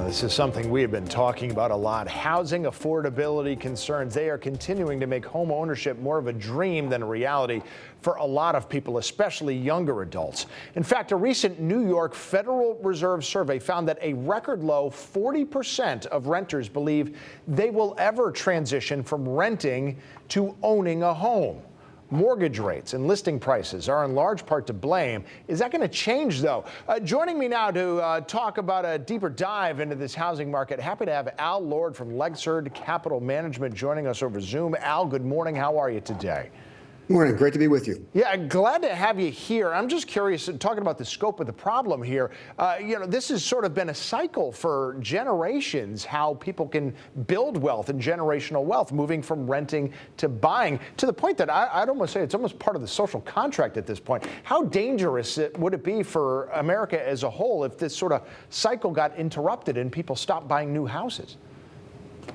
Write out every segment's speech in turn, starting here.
This is something we have been talking about a lot. Housing affordability concerns. They are continuing to make home ownership more of a dream than a reality for a lot of people, especially younger adults. In fact, a recent New York Federal Reserve survey found that a record low 40% of renters believe they will ever transition from renting to owning a home. Mortgage rates and listing prices are in large part to blame. Is that going to change, though? Joining me now to talk about a deeper dive into this housing market, happy to have Al Lord from Lexard Capital Management joining us over Zoom. Al, good morning. How are you today? Morning. Great to be with you. Yeah, glad to have you here. I'm just curious, talking about the scope of the problem here. This has sort of been a cycle for generations, how people can build wealth and generational wealth, moving from renting to buying, to the point that I'd almost say it's almost part of the social contract at this point. How dangerous would it be for America as a whole if this sort of cycle got interrupted and people stopped buying new houses?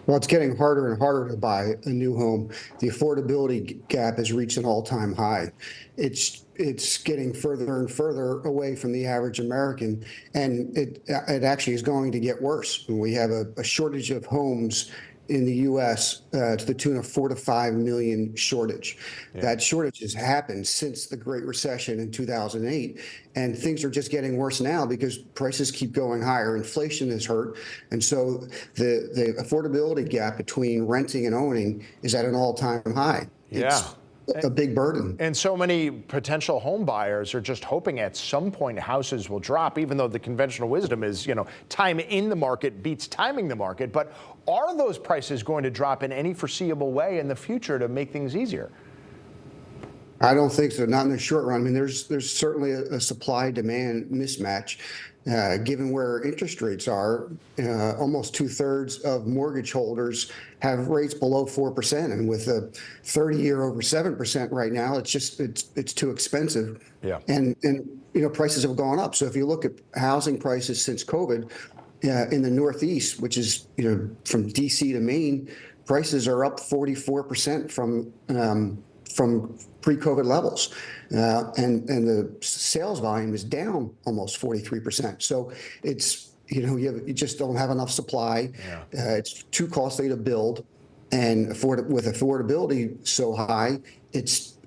Well, it's getting harder and harder to buy a new home. The affordability gap has reached an all-time high. It's getting further and further away from the average American, and it actually is going to get worse. We have a shortage of homes in the U.S. To the tune of 4 to 5 million shortage. Yeah. That shortage has happened since the Great Recession in 2008, and things are just getting worse now because prices keep going higher. Inflation has hurt, and so the affordability gap between renting and owning is at an all-time high. Yeah. It's a big burden. And so many potential home buyers are just hoping at some point houses will drop, even though the conventional wisdom is, time in the market beats timing the market. But are those prices going to drop in any foreseeable way in the future to make things easier? I don't think so, not in the short run. I mean, there's certainly a supply-demand mismatch. Given where interest rates are, almost 2/3 of mortgage holders have rates below 4%, and with a 30-year over 7% right now, it's too expensive. Yeah. And prices have gone up. So if you look at housing prices since COVID, in the Northeast, which is from DC to Maine, prices are up 44% from pre-COVID levels, and the sales volume is down almost 43%. So it's you just don't have enough supply. Yeah. It's too costly to build, and with affordability so high, there's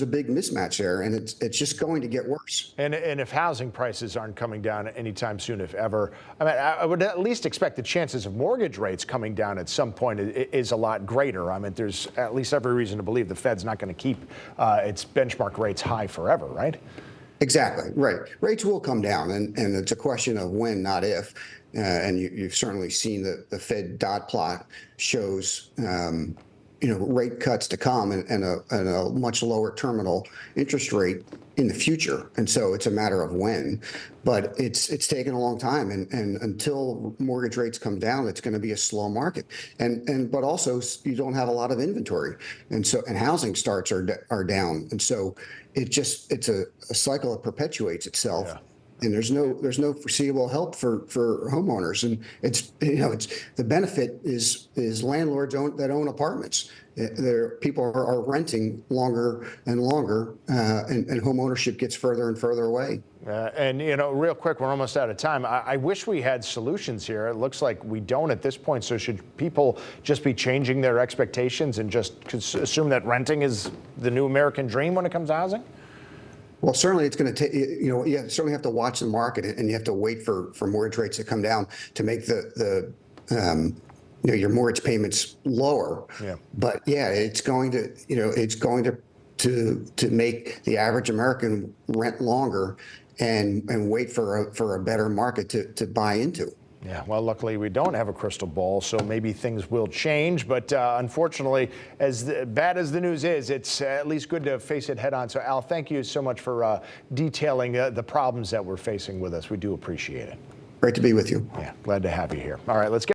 a big mismatch there, and it's just going to get worse. And if housing prices aren't coming down anytime soon, if ever, I would at least expect the chances of mortgage rates coming down at some point is a lot greater. There's at least every reason to believe the Fed's not going to keep its benchmark rates high forever, right? Exactly, right. Rates will come down, and it's a question of when, not if. And you've certainly seen the Fed dot plot shows rate cuts to come and a much lower terminal interest rate in the future. And so it's a matter of when, but it's taken a long time. And until mortgage rates come down, it's going to be a slow market. But also you don't have a lot of inventory. And housing starts are down. And so it's a cycle that perpetuates itself. Yeah. And there's no foreseeable help for homeowners, and it's the benefit is landlords that own apartments. People are renting longer and longer, and home ownership gets further and further away. Real quick, we're almost out of time. I wish we had solutions here. It looks like we don't at this point. So should people just be changing their expectations and just assume that renting is the new American dream when it comes to housing? Well, certainly it's going to take, you certainly have to watch the market, and you have to wait for mortgage rates to come down to make your mortgage payments lower. Yeah. But it's going to make the average American rent longer and wait for a better market to buy into. Yeah, well, luckily we don't have a crystal ball, so maybe things will change. But unfortunately, as bad as the news is, it's at least good to face it head on. So, Al, thank you so much for detailing the problems that we're facing with us. We do appreciate it. Great to be with you. Yeah, glad to have you here. All right, let's get